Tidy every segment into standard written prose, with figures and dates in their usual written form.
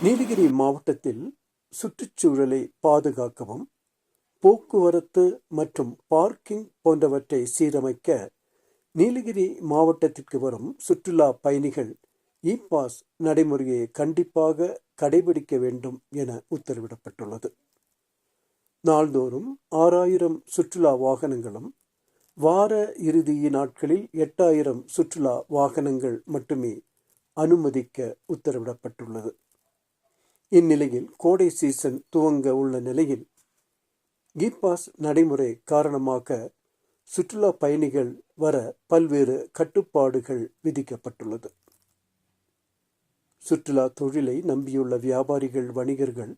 நீலகிரி மாவட்டத்தில் சுற்றுச்சூழலை பாதுகாக்கவும், போக்குவரத்து மற்றும் பார்க்கிங் போன்றவற்றை சீரமைக்க நீலகிரி மாவட்டத்திற்கு வரும் சுற்றுலா பயணிகள் இ-பாஸ் நடைமுறையை கண்டிப்பாக கடைபிடிக்க வேண்டும் என உத்தரவிடப்பட்டுள்ளது. நாள்தோறும் 6000 சுற்றுலா வாகனங்களும், வார இறுதி நாட்களில் 8000 சுற்றுலா வாகனங்கள் மட்டுமே அனுமதிக்க உத்தரவிடப்பட்டுள்ளது. இந்நிலையில் கோடை சீசன் துவங்க உள்ள நிலையில் இ-பாஸ் நடைமுறை காரணமாக சுற்றுலா பயணிகள் வர பல்வேறு கட்டுப்பாடுகள் விதிக்கப்பட்டுள்ளது. சுற்றுலா தொழிலை நம்பியுள்ள வியாபாரிகள், வணிகர்கள்,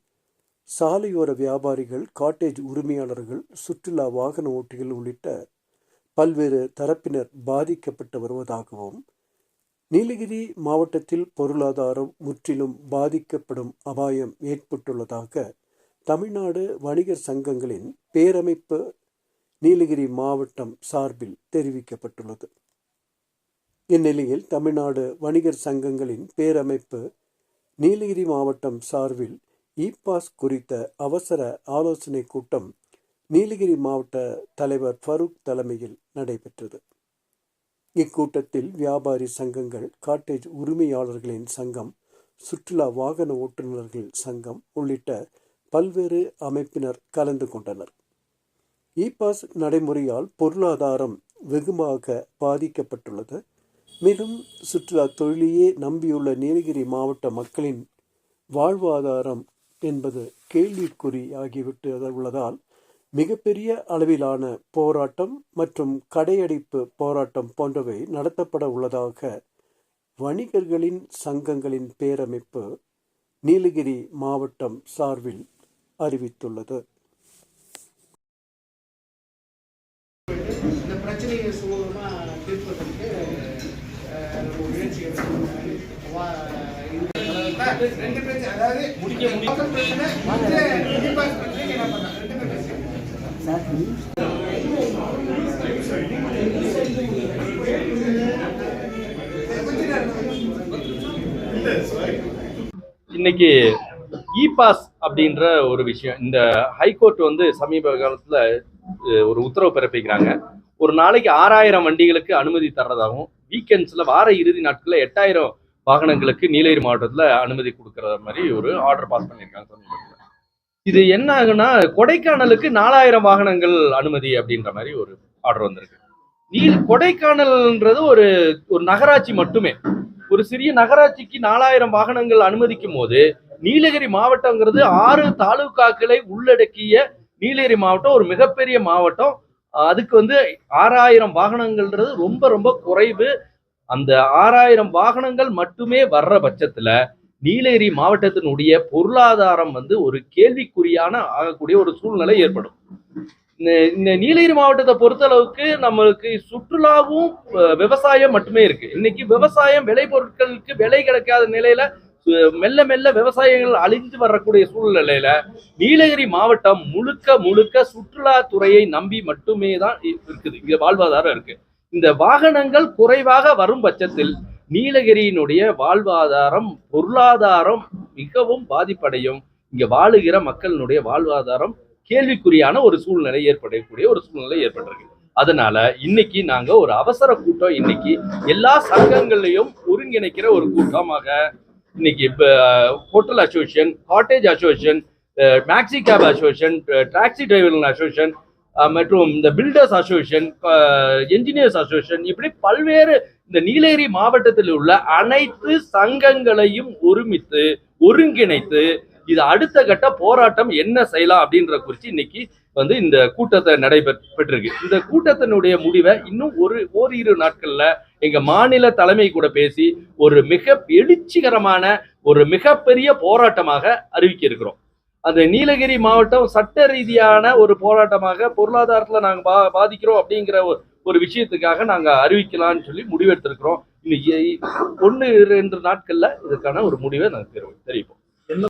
சாலையோர வியாபாரிகள், காட்டேஜ் உரிமையாளர்கள், சுற்றுலா வாகன ஓட்டிகள் உள்ளிட்ட பல்வேறு தரப்பினர் பாதிக்கப்பட்டு வருவதாகவும், நீலகிரி மாவட்டத்தில் பொருளாதாரம் முற்றிலும் பாதிக்கப்படும் அபாயம் ஏற்பட்டுள்ளதாக தமிழ்நாடு வணிகர் சங்கங்களின் பேரமைப்பு நீலகிரி மாவட்டம் சார்பில் தெரிவிக்கப்பட்டுள்ளது. இந்நிலையில் தமிழ்நாடு வணிகர் சங்கங்களின் பேரமைப்பு நீலகிரி மாவட்டம் சார்பில் இ-பாஸ் குறித்த அவசர ஆலோசனை கூட்டம் நீலகிரி மாவட்ட தலைவர் ஃபரூக் தலைமையில் நடைபெற்றது. இக்கூட்டத்தில் வியாபாரி சங்கங்கள், காட்டேஜ் உரிமையாளர்களின் சங்கம், சுற்றுலா வாகன ஓட்டுநர்கள் சங்கம் உள்ளிட்ட பல்வேறு அமைப்பினர் கலந்து கொண்டனர். இ-பாஸ் நடைமுறையால் பொருளாதாரம் வெகுமாக பாதிக்கப்பட்டுள்ளது. மேலும் சுற்றுலா தொழிலையே நம்பியுள்ள நீலகிரி மாவட்ட மக்களின் வாழ்வாதாரம் என்பது கேள்விக்குறியாகிவிட்டு உள்ளதால் மிகப்பெரிய அளவிலான போராட்டம் மற்றும் கடையடைப்பு போராட்டம் போன்றவை நடத்தப்பட உள்ளதாக வணிகர்களின் சங்கங்களின் பேரமைப்பு நீலகிரி மாவட்டம் சார்பில் அறிவித்துள்ளது. இந்த பிரச்சனையை சுமூகமாக தீர்ப்பதற்கு முயற்சி ரெண்டு பிரச்சனை, அதாவது பிரச்சனை என்ன பண்ணலாம், ரெண்டுமே பிரச்சனை. இன்னைக்கு இ-பாஸ் அப்படின்ற ஒரு விஷயம், இந்த ஹைகோர்ட் சமீப காலத்துல ஒரு உத்தரவு பிறப்பிக்கிறாங்க. ஒரு நாளைக்கு 6000 வண்டிகளுக்கு அனுமதி தர்றதாகவும், வீக்கெண்ட்ஸ்ல வார இறுதி நாட்கள்ல 8000 வாகனங்களுக்கு நீலகிரி மாவட்டத்துல அனுமதி கொடுக்கற மாதிரி ஒரு ஆர்டர் பாஸ் பண்ணியிருக்காங்க சமீபத்தில். இது என்ன ஆகுன்னா, கொடைக்கானலுக்கு 4000 வாகனங்கள் அனுமதி அப்படின்ற மாதிரி ஒரு ஆர்டர் வந்திருக்கு. கொடைக்கானல்ன்றது ஒரு நகராட்சி மட்டுமே. ஒரு சிறிய நகராட்சிக்கு 4000 வாகனங்கள் அனுமதிக்கும் போது, நீலகிரி மாவட்டங்கிறது 6 தாலுகாக்களை உள்ளடக்கிய நீலகிரி மாவட்டம் ஒரு மிகப்பெரிய மாவட்டம். அதுக்கு 6000 வாகனங்கள்ன்றது ரொம்ப ரொம்ப குறைவு. அந்த 6000 வாகனங்கள் மட்டுமே வர்ற பட்சத்துல நீலகிரி மாவட்டத்தினுடைய பொருளாதாரம் ஒரு கேள்விக்குறியான ஆகக்கூடிய ஒரு சூழ்நிலை ஏற்படும். இந்த நீலகிரி மாவட்டத்தை பொறுத்தளவுக்கு நம்மளுக்கு சுற்றுலாவும் விவசாயம் மட்டுமே இருக்கு. இன்னைக்கு விவசாயம், விளைபொருட்களுக்கு விலை கிடைக்காத நிலையில மெல்ல மெல்ல விவசாயிகள் அழிஞ்சு வரக்கூடிய சூழ்நிலையில நீலகிரி மாவட்டம் முழுக்க முழுக்க சுற்றுலாத்துறையை நம்பி மட்டுமே தான் இருக்குது. இங்க வாழ்வாதாரம் இருக்கு. இந்த வாகனங்கள் குறைவாக வரும் பட்சத்தில் நீலகிரியினுடைய வாழ்வாதாரம், பொருளாதாரம் மிகவும் பாதிப்படையும். இங்க வாழுகிற மக்களினுடைய வாழ்வாதாரம் கேள்விக்குறியான ஒரு சூழ்நிலை ஏற்படக்கூடிய ஒரு சூழ்நிலை ஏற்பட்டிருக்கு. அதனால இன்னைக்கு நாங்க ஒரு அவசர கூட்டம், இன்னைக்கு எல்லா சங்கங்களையும் ஒருங்கிணைக்கிற ஒரு கூட்டமாக இன்னைக்கு hotel association, cottage association, maxi cab association, taxi driver association மற்றும் இந்த பில்டர்ஸ் அசோசியேஷன், என்ஜினியர்ஸ் அசோசியேஷன், இப்படி பல்வேறு இந்த நீலகிரி மாவட்டத்தில் உள்ள அனைத்து சங்கங்களையும் ஒருங்கிணைத்து இது அடுத்த கட்ட போராட்டம் என்ன செய்யலாம் அப்படின்ற குறித்து இன்னைக்கு இந்த கூட்டத்தை நடைபெற்றிருக்கு. இந்த கூட்டத்தினுடைய முடிவை இன்னும் ஓரிரு நாட்கள்ல எங்க மாநில தலைமை கூட பேசி ஒரு மிக எழுச்சிகரமான ஒரு மிகப்பெரிய போராட்டமாக அறிவிக்க இருக்கிறோம். அந்த நீலகிரி மாவட்டம் சட்ட ரீதியான ஒரு போராட்டமாக, பொருளாதாரத்துல நாங்க பாதிக்கிறோம் அப்படிங்கிற ஒரு விஷயத்துக்காக நாங்க அறிவிக்கலாம்னு சொல்லி முடிவெடுத்திருக்கிறோம். இன்னைக்கு 1-2 நாட்கள்ல இதுக்கான ஒரு முடிவை நாங்க தெரிவிப்போம்.